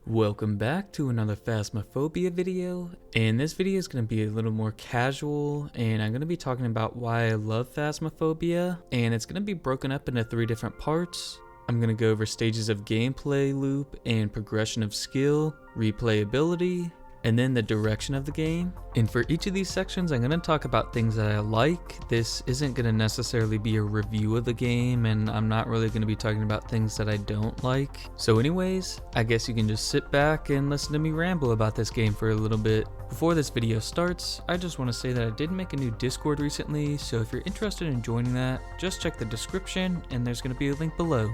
Welcome back to another Phasmophobia video, and this video is going to be a little more casual, and I'm going to be talking about why I love Phasmophobia, and it's going to be broken up into 3 different parts. I'm going to go over stages of gameplay loop and progression of skill, replayability, and then the direction of the game. And for each of these sections, I'm going to talk about things that I like. This isn't going to necessarily be a review of the game, and I'm not really going to be talking about things that I don't like. So anyways, I guess you can just sit back and listen to me ramble about this game for a little bit. Before this video starts, I just want to say that I did make a new Discord recently, so if you're interested in joining that, just check the description and there's going to be a link below.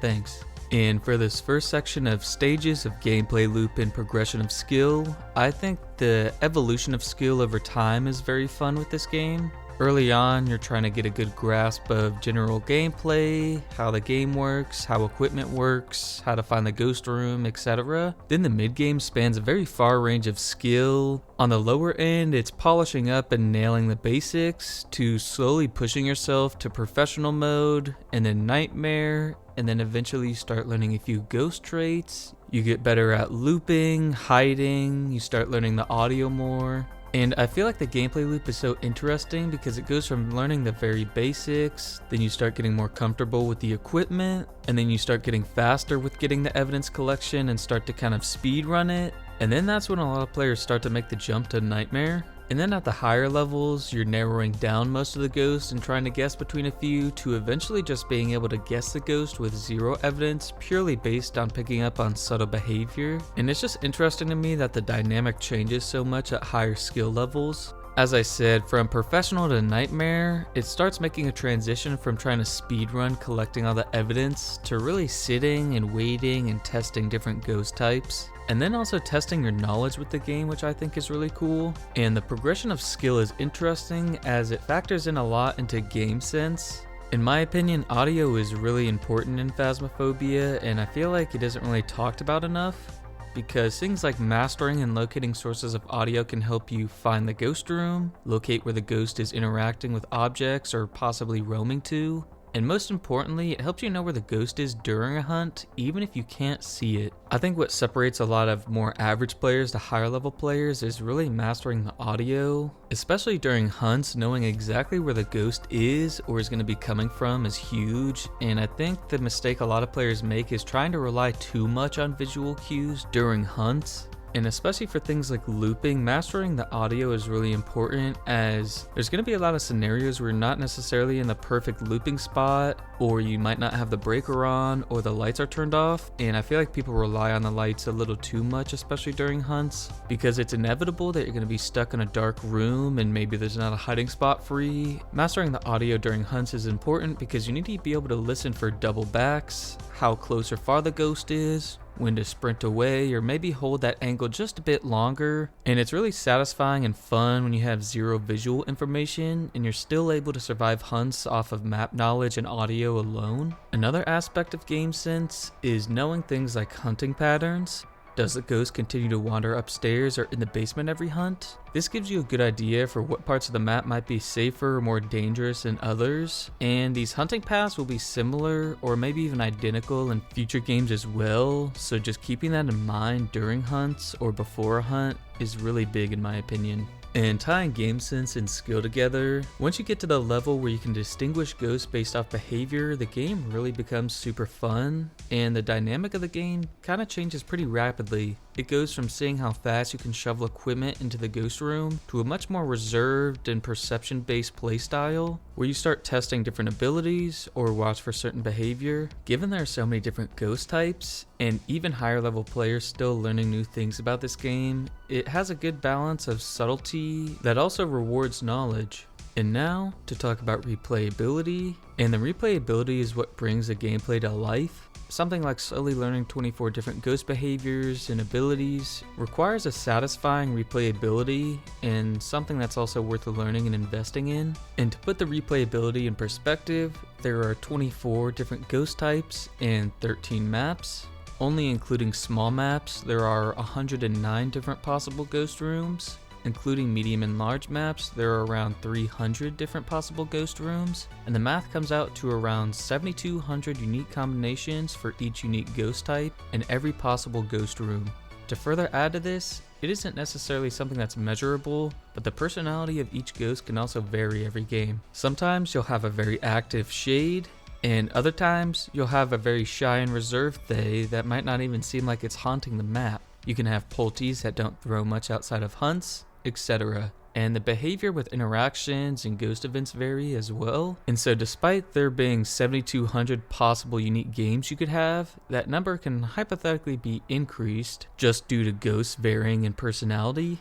Thanks. And for this first section of stages of gameplay loop and progression of skill, I think the evolution of skill over time is very fun with this game. Early on, you're trying to get a good grasp of general gameplay, how the game works, how equipment works, how to find the ghost room, etc. Then the mid-game spans a very far range of skill. On the lower end, it's polishing up and nailing the basics, to slowly pushing yourself to professional mode, and then nightmare, and then eventually you start learning a few ghost traits. You get better at looping, hiding, you start learning the audio more. And I feel like the gameplay loop is so interesting because it goes from learning the very basics, then you start getting more comfortable with the equipment, and then you start getting faster with getting the evidence collection and start to kind of speed run it. And then that's when a lot of players start to make the jump to Nightmare. And then at the higher levels, you're narrowing down most of the ghosts and trying to guess between a few, to eventually just being able to guess the ghost with 0 evidence, purely based on picking up on subtle behavior. And it's just interesting to me that the dynamic changes so much at higher skill levels. As I said, from professional to nightmare, it starts making a transition from trying to speedrun collecting all the evidence to really sitting and waiting and testing different ghost types. And then also testing your knowledge with the game, which I think is really cool. And the progression of skill is interesting as it factors in a lot into game sense. In my opinion, audio is really important in Phasmophobia, and I feel like it isn't really talked about enough, because things like mastering and locating sources of audio can help you find the ghost room, locate where the ghost is interacting with objects or possibly roaming to, and most importantly, it helps you know where the ghost is during a hunt, even if you can't see it. I think what separates a lot of more average players to higher level players is really mastering the audio, especially during hunts. Knowing exactly where the ghost is or is going to be coming from is huge, and I think the mistake a lot of players make is trying to rely too much on visual cues during hunts. And especially for things like looping, mastering the audio is really important, as there's going to be a lot of scenarios where you're not necessarily in the perfect looping spot, or you might not have the breaker on, or the lights are turned off. And I feel like people rely on the lights a little too much, especially during hunts, because it's inevitable that you're going to be stuck in a dark room and maybe there's not a hiding spot free. Mastering the audio during hunts is important because you need to be able to listen for double backs, how close or far the ghost is, when to sprint away, or maybe hold that angle just a bit longer. And it's really satisfying and fun when you have 0 visual information and you're still able to survive hunts off of map knowledge and audio alone. Another aspect of game sense is knowing things like hunting patterns. Does the ghost continue to wander upstairs or in the basement every hunt? This gives you a good idea for what parts of the map might be safer or more dangerous than others, and these hunting paths will be similar or maybe even identical in future games as well, so just keeping that in mind during hunts or before a hunt is really big in my opinion. And tying game sense and skill together, once you get to the level where you can distinguish ghosts based off behavior, the game really becomes super fun, and the dynamic of the game kind of changes pretty rapidly. It goes from seeing how fast you can shovel equipment into the ghost room to a much more reserved and perception-based playstyle, where you start testing different abilities or watch for certain behavior. Given there are so many different ghost types, and even higher level players still learning new things about this game, it has a good balance of subtlety that also rewards knowledge. And now to talk about replayability, and the replayability is what brings the gameplay to life. Something like slowly learning 24 different ghost behaviors and abilities requires a satisfying replayability, and something that's also worth learning and investing in. And to put the replayability in perspective, there are 24 different ghost types and 13 maps. Only including small maps, there are 109 different possible ghost rooms. including medium and large maps, there are around 300 different possible ghost rooms, and the math comes out to around 7,200 unique combinations for each unique ghost type in every possible ghost room. To further add to this, it isn't necessarily something that's measurable, but the personality of each ghost can also vary every game. Sometimes you'll have a very active shade, and other times you'll have a very shy and reserved Fae that might not even seem like it's haunting the map. You can have Polties that don't throw much outside of hunts, etc. And the behavior with interactions and ghost events vary as well. And so despite there being 7,200 possible unique games you could have, that number can hypothetically be increased just due to ghosts varying in personality.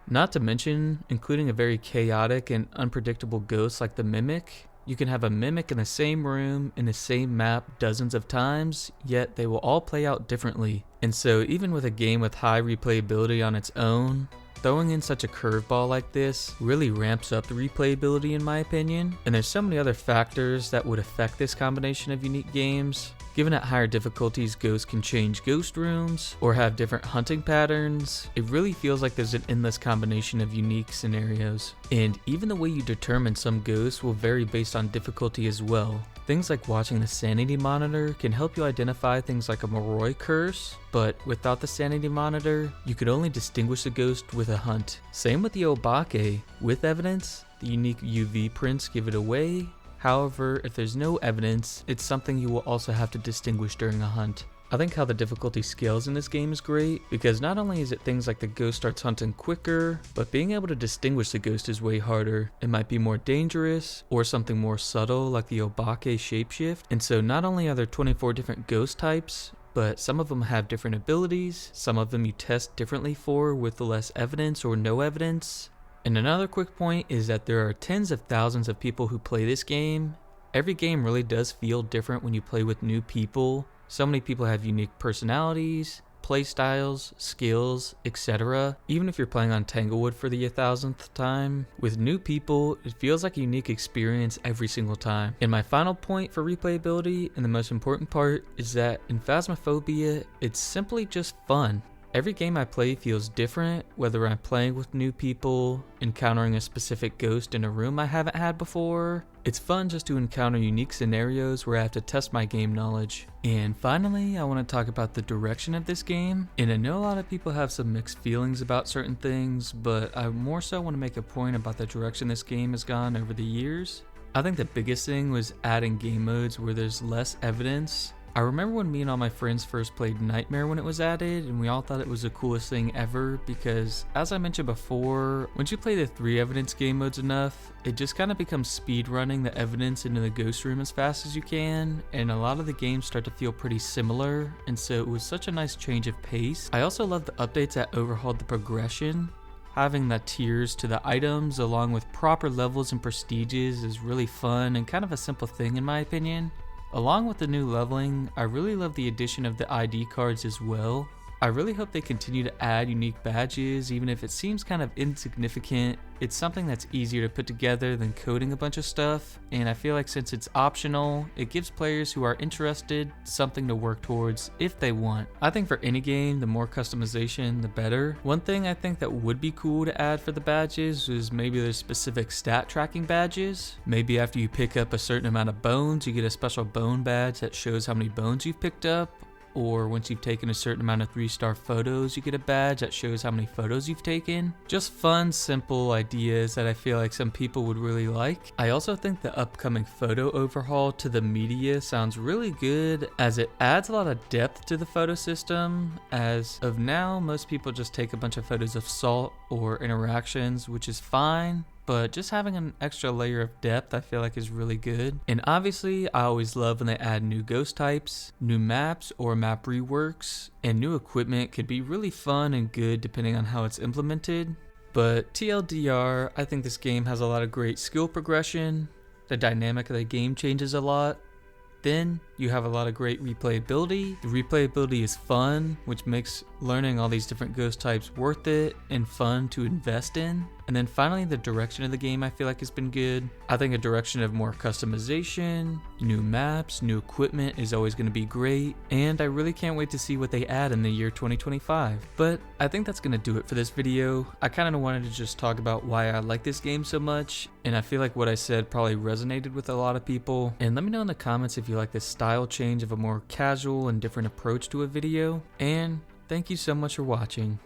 Not to mention, including a very chaotic and unpredictable ghost like the Mimic. You can have a Mimic in the same room, in the same map dozens of times, yet they will all play out differently. And so even with a game with high replayability on its own, throwing in such a curveball like this really ramps up the replayability in my opinion. And there's so many other factors that would affect this combination of unique games. Given at higher difficulties, ghosts can change ghost rooms or have different hunting patterns. It really feels like there's an endless combination of unique scenarios. And even the way you determine some ghosts will vary based on difficulty as well. Things like watching the sanity monitor can help you identify things like a Moroi curse, but without the sanity monitor, you could only distinguish the ghost with a hunt. Same with the Obake. With evidence, the unique UV prints give it away. However, if there's no evidence, it's something you will also have to distinguish during a hunt. I think how the difficulty scales in this game is great, because not only is it things like the ghost starts hunting quicker, but being able to distinguish the ghost is way harder. It might be more dangerous, or something more subtle like the Obake shapeshift. And so not only are there 24 different ghost types, but some of them have different abilities, some of them you test differently for with less evidence or no evidence. And another quick point is that there are tens of thousands of people who play this game. Every game really does feel different when you play with new people. So many people have unique personalities, playstyles, skills, etc. Even if you're playing on Tanglewood for the 1,000th time, with new people, it feels like a unique experience every single time. And my final point for replayability, and the most important part, is that in Phasmophobia, it's simply just fun. Every game I play feels different, whether I'm playing with new people, encountering a specific ghost in a room I haven't had before. It's fun just to encounter unique scenarios where I have to test my game knowledge. And finally, I want to talk about the direction of this game. And I know a lot of people have some mixed feelings about certain things, but I more so want to make a point about the direction this game has gone over the years. I think the biggest thing was adding game modes where there's less evidence. I remember when me and all my friends first played Nightmare when it was added, and we all thought it was the coolest thing ever because, as I mentioned before, once you play the 3 evidence game modes enough, it just kind of becomes speed running the evidence into the ghost room as fast as you can, and a lot of the games start to feel pretty similar, and so it was such a nice change of pace. I also love the updates that overhauled the progression. Having the tiers to the items along with proper levels and prestiges is really fun and kind of a simple thing in my opinion. Along with the new leveling, I really love the addition of the ID cards as well. I really hope they continue to add unique badges, even if it seems kind of insignificant. It's something that's easier to put together than coding a bunch of stuff, and I feel like since it's optional, it gives players who are interested something to work towards if they want. I think for any game, the more customization, the better. One thing I think that would be cool to add for the badges is maybe there's specific stat tracking badges. Maybe after you pick up a certain amount of bones, you get a special bone badge that shows how many bones you've picked up. Or once you've taken a certain amount of 3-star photos, you get a badge that shows how many photos you've taken. Just fun, simple ideas that I feel like some people would really like. I also think the upcoming photo overhaul to the media sounds really good, as it adds a lot of depth to the photo system. As of now, most people just take a bunch of photos of salt or interactions, which is fine. But just having an extra layer of depth I feel like is really good. And obviously I always love when they add new ghost types, new maps or map reworks, and new equipment could be really fun and good depending on how it's implemented. But TLDR, I think this game has a lot of great skill progression, the dynamic of the game changes a lot. Then you have a lot of great replayability. The replayability is fun, which makes learning all these different ghost types worth it and fun to invest in. And then finally, the direction of the game I feel like has been good. I think a direction of more customization, new maps, new equipment is always going to be great, and I really can't wait to see what they add in the year 2025. But I think that's going to do it for this video. I kind of wanted to just talk about why I like this game so much, and I feel like what I said probably resonated with a lot of people. And let me know in the comments if you like this style change of a more casual and different approach to a video, and thank you so much for watching.